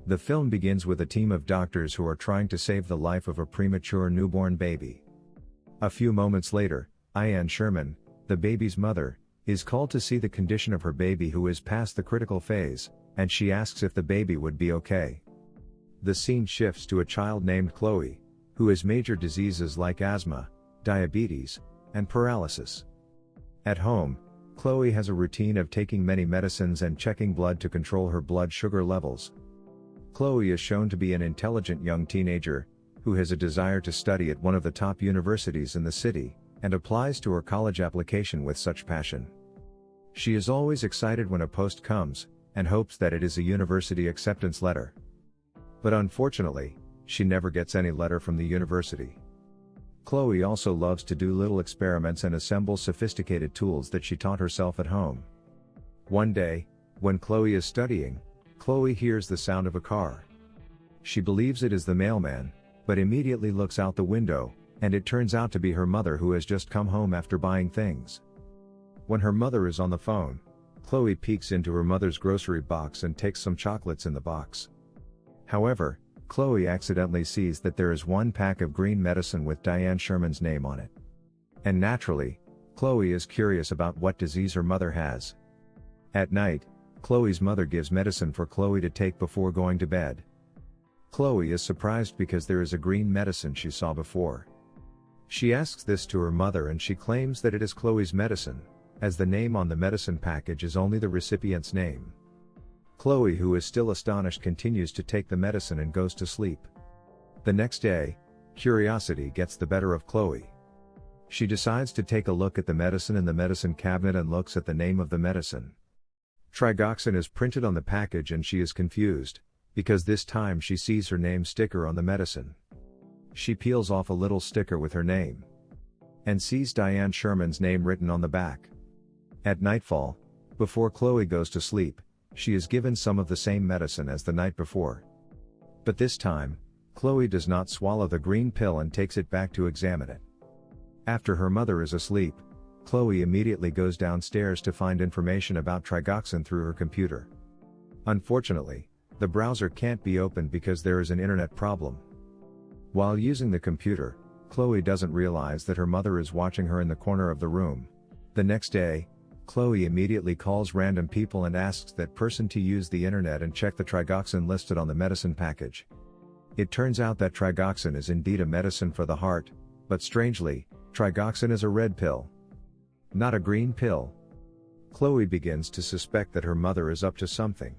The film begins with a team of doctors who are trying to save the life of a premature newborn baby. A few moments later, Diane Sherman, the baby's mother, is called to see the condition of her baby who is past the critical phase, and she asks if the baby would be okay. The scene shifts to a child named Chloe, who has major diseases like asthma, diabetes, and paralysis. At home, Chloe has a routine of taking many medicines and checking blood to control her blood sugar levels. Chloe is shown to be an intelligent young teenager, who has a desire to study at one of the top universities in the city, and applies to her college application with such passion. She is always excited when a post comes, and hopes that it is a university acceptance letter. But unfortunately, she never gets any letter from the university. Chloe also loves to do little experiments and assemble sophisticated tools that she taught herself at home. One day, when Chloe is studying, Chloe hears the sound of a car. She believes it is the mailman, but immediately looks out the window, and it turns out to be her mother who has just come home after buying things. When her mother is on the phone, Chloe peeks into her mother's grocery box and takes some chocolates in the box. However, Chloe accidentally sees that there is one pack of green medicine with Diane Sherman's name on it. And naturally, Chloe is curious about what disease her mother has. At night, Chloe's mother gives medicine for Chloe to take before going to bed. Chloe is surprised because there is a green medicine she saw before. She asks this to her mother and she claims that it is Chloe's medicine, as the name on the medicine package is only the recipient's name. Chloe, who is still astonished, continues to take the medicine and goes to sleep. The next day, curiosity gets the better of Chloe. She decides to take a look at the medicine in the medicine cabinet and looks at the name of the medicine. Trigoxin is printed on the package and she is confused, because this time she sees her name sticker on the medicine. She peels off a little sticker with her name, and sees Diane Sherman's name written on the back. At nightfall, before Chloe goes to sleep, she is given some of the same medicine as the night before. But this time, Chloe does not swallow the green pill and takes it back to examine it. After her mother is asleep, Chloe immediately goes downstairs to find information about Trigoxin through her computer. Unfortunately, the browser can't be opened because there is an internet problem. While using the computer, Chloe doesn't realize that her mother is watching her in the corner of the room. The next day, Chloe immediately calls random people and asks that person to use the internet and check the Trigoxin listed on the medicine package. It turns out that Trigoxin is indeed a medicine for the heart, but strangely, Trigoxin is a red pill, not a green pill. Chloe begins to suspect that her mother is up to something.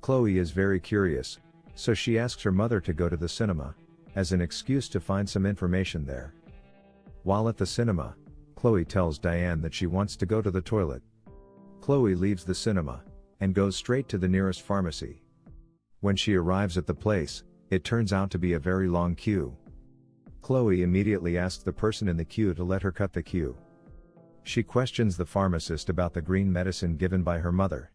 Chloe is very curious, so she asks her mother to go to the cinema, as an excuse to find some information there. While at the cinema, Chloe tells Diane that she wants to go to the toilet. Chloe leaves the cinema, and goes straight to the nearest pharmacy. When she arrives at the place, it turns out to be a very long queue. Chloe immediately asks the person in the queue to let her cut the queue. She questions the pharmacist about the green medicine given by her mother.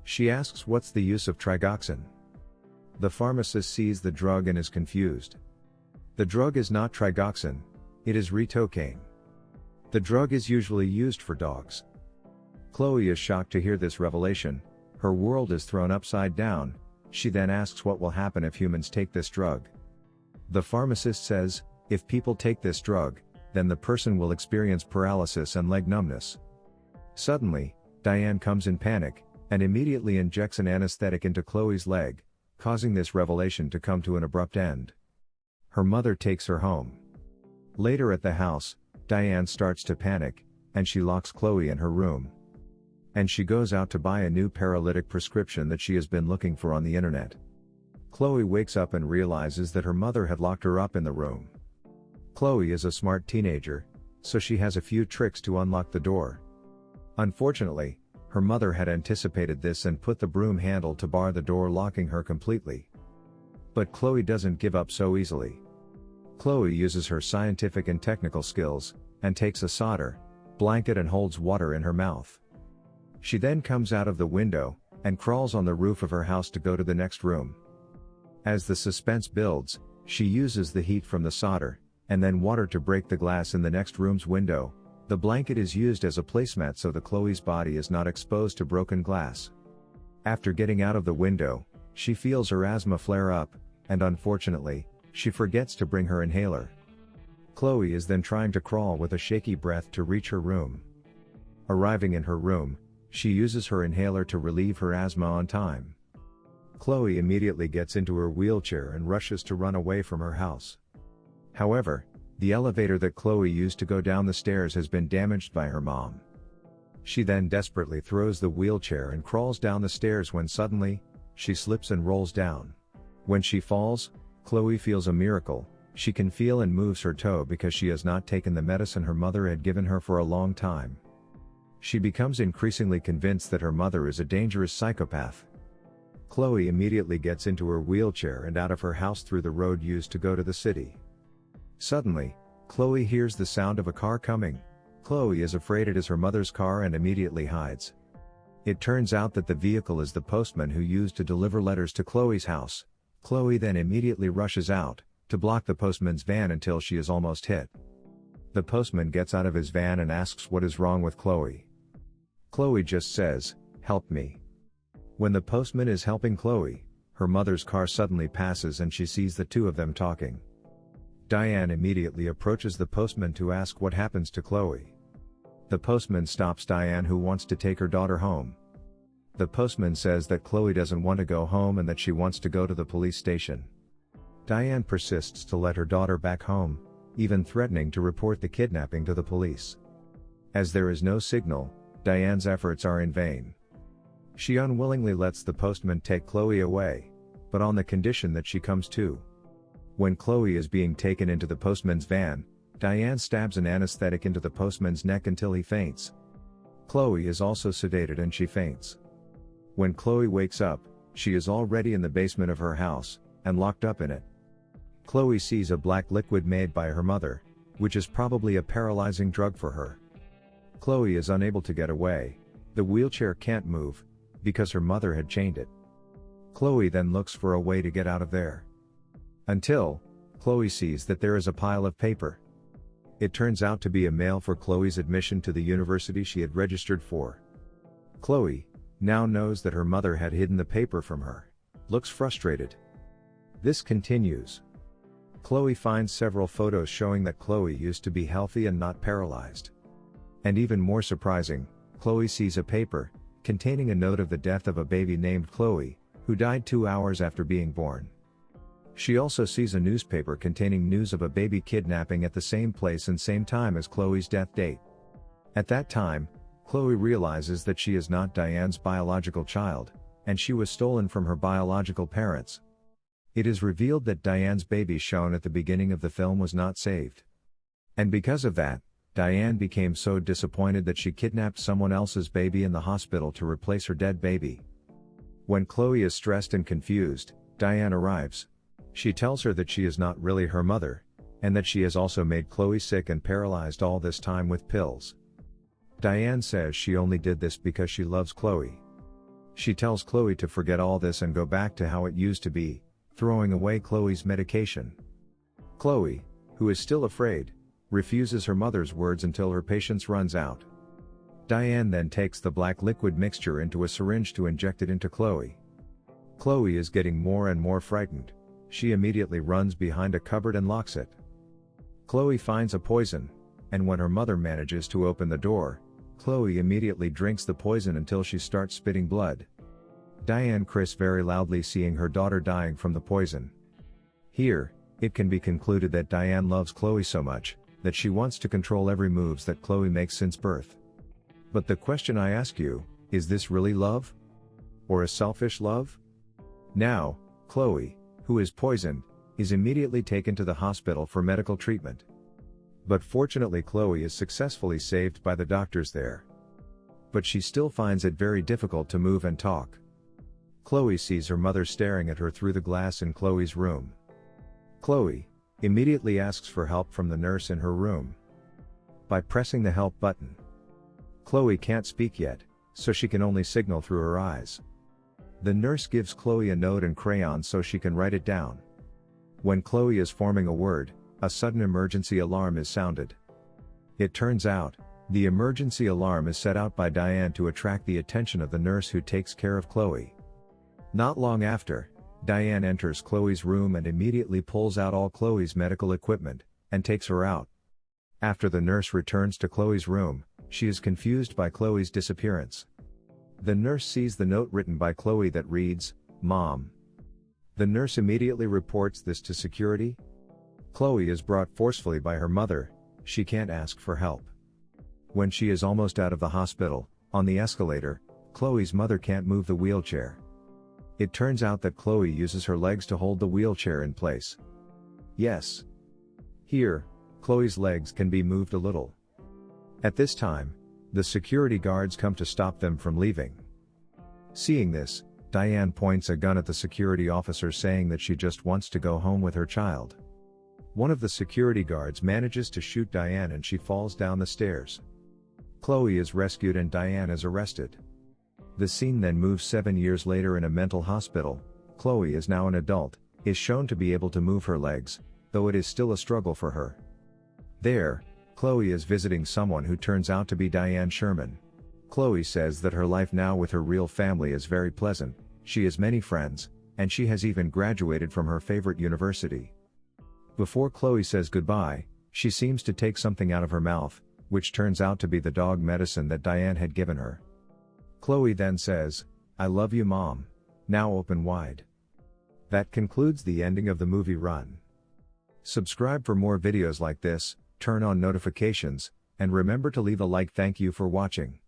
She asks what's the use of Trigoxin. The pharmacist sees the drug and is confused. The drug is not Trigoxin, it is ritocaine. The drug is usually used for dogs. Chloe is shocked to hear this revelation, her world is thrown upside down. She then asks what will happen if humans take this drug. The pharmacist says, if people take this drug, then the person will experience paralysis and leg numbness. Suddenly, Diane comes in panic, and immediately injects an anesthetic into Chloe's leg, causing this revelation to come to an abrupt end. Her mother takes her home. Later at the house, Diane starts to panic, and she locks Chloe in her room. And she goes out to buy a new paralytic prescription that she has been looking for on the internet. Chloe wakes up and realizes that her mother had locked her up in the room. Chloe is a smart teenager, so she has a few tricks to unlock the door. Unfortunately, her mother had anticipated this and put the broom handle to bar the door, locking her completely. But Chloe doesn't give up so easily. Chloe uses her scientific and technical skills, and takes a solder blanket and holds water in her mouth. She then comes out of the window, and crawls on the roof of her house to go to the next room. As the suspense builds, she uses the heat from the solder, and then water to break the glass in the next room's window. The blanket is used as a placemat so the Chloe's body is not exposed to broken glass. After getting out of the window, She feels her asthma flare up, and unfortunately, she forgets to bring her inhaler. Chloe is then trying to crawl with a shaky breath to reach her room. Arriving in her room, she uses her inhaler to relieve her asthma on time. Chloe immediately gets into her wheelchair and rushes to run away from her house. However, the elevator that Chloe used to go down the stairs has been damaged by her mom. She then desperately throws the wheelchair and crawls down the stairs when suddenly, she slips and rolls down. When she falls, Chloe feels a miracle. She can feel and moves her toe because she has not taken the medicine her mother had given her for a long time. She becomes increasingly convinced that her mother is a dangerous psychopath. Chloe immediately gets into her wheelchair and out of her house through the road used to go to the city. Suddenly, Chloe hears the sound of a car coming. Chloe is afraid it is her mother's car and immediately hides. It turns out that the vehicle is the postman who used to deliver letters to Chloe's house. Chloe then immediately rushes out, to block the postman's van until she is almost hit. The postman gets out of his van and asks what is wrong with Chloe. Chloe just says, "Help me." When the postman is helping Chloe, her mother's car suddenly passes and she sees the two of them talking. Diane immediately approaches the postman to ask what happens to Chloe. The postman stops Diane, who wants to take her daughter home. The postman says that Chloe doesn't want to go home and that she wants to go to the police station. Diane persists to let her daughter back home, even threatening to report the kidnapping to the police. As there is no signal, Diane's efforts are in vain. She unwillingly lets the postman take Chloe away, but on the condition that she comes to. When Chloe is being taken into the postman's van, Diane stabs an anesthetic into the postman's neck until he faints. Chloe is also sedated and she faints. When Chloe wakes up, she is already in the basement of her house, and locked up in it. Chloe sees a black liquid made by her mother, which is probably a paralyzing drug for her. Chloe is unable to get away. The wheelchair can't move, because her mother had chained it. Chloe then looks for a way to get out of there. Until, Chloe sees that there is a pile of paper. It turns out to be a mail for Chloe's admission to the university she had registered for. Chloe, now knows that her mother had hidden the paper from her, looks frustrated. This continues. Chloe finds several photos showing that Chloe used to be healthy and not paralyzed. And even more surprising, Chloe sees a paper, containing a note of the death of a baby named Chloe, who died 2 hours after being born. She also sees a newspaper containing news of a baby kidnapping at the same place and same time as Chloe's death date. At that time, Chloe realizes that she is not Diane's biological child, and she was stolen from her biological parents. It is revealed that Diane's baby shown at the beginning of the film was not saved. And because of that, Diane became so disappointed that she kidnapped someone else's baby in the hospital to replace her dead baby. When Chloe is stressed and confused, Diane arrives. She tells her that she is not really her mother, and that she has also made Chloe sick and paralyzed all this time with pills. Diane says she only did this because she loves Chloe. She tells Chloe to forget all this and go back to how it used to be, throwing away Chloe's medication. Chloe, who is still afraid, refuses her mother's words until her patience runs out. Diane then takes the black liquid mixture into a syringe to inject it into Chloe. Chloe is getting more and more frightened. She immediately runs behind a cupboard and locks it. Chloe finds a poison, and when her mother manages to open the door, Chloe immediately drinks the poison until she starts spitting blood. Diane cries very loudly, seeing her daughter dying from the poison. Here, it can be concluded that Diane loves Chloe so much, that she wants to control every moves that Chloe makes since birth. But the question I ask you, is this really love? Or a selfish love? Now, Chloe, who is poisoned, is immediately taken to the hospital for medical treatment. But fortunately Chloe is successfully saved by the doctors there. But she still finds it very difficult to move and talk. Chloe sees her mother staring at her through the glass in Chloe's room. Chloe immediately asks for help from the nurse in her room. By pressing the help button, Chloe can't speak yet, so she can only signal through her eyes. The nurse gives Chloe a note and crayon so she can write it down. When Chloe is forming a word, a sudden emergency alarm is sounded. It turns out, the emergency alarm is set out by Diane to attract the attention of the nurse who takes care of Chloe. Not long after, Diane enters Chloe's room and immediately pulls out all Chloe's medical equipment, and takes her out. After the nurse returns to Chloe's room, she is confused by Chloe's disappearance. The nurse sees the note written by Chloe that reads, "Mom." The nurse immediately reports this to security. Chloe is brought forcefully by her mother. She can't ask for help. When she is almost out of the hospital, on the escalator, Chloe's mother can't move the wheelchair. It turns out that Chloe uses her legs to hold the wheelchair in place. Yes. Here, Chloe's legs can be moved a little. At this time, the security guards come to stop them from leaving. Seeing this, Diane points a gun at the security officer, saying that she just wants to go home with her child. One of the security guards manages to shoot Diane and she falls down the stairs. Chloe is rescued and Diane is arrested. The scene then moves 7 years later in a mental hospital. Chloe is now an adult, is shown to be able to move her legs, though it is still a struggle for her. There, Chloe is visiting someone who turns out to be Diane Sherman. Chloe says that her life now with her real family is very pleasant, she has many friends, and she has even graduated from her favorite university. Before Chloe says goodbye, she seems to take something out of her mouth, which turns out to be the dog medicine that Diane had given her. Chloe then says, "I love you, Mom." Now open wide. That concludes the ending of the movie Run. Subscribe for more videos like this, turn on notifications, and remember to leave a like. Thank you for watching.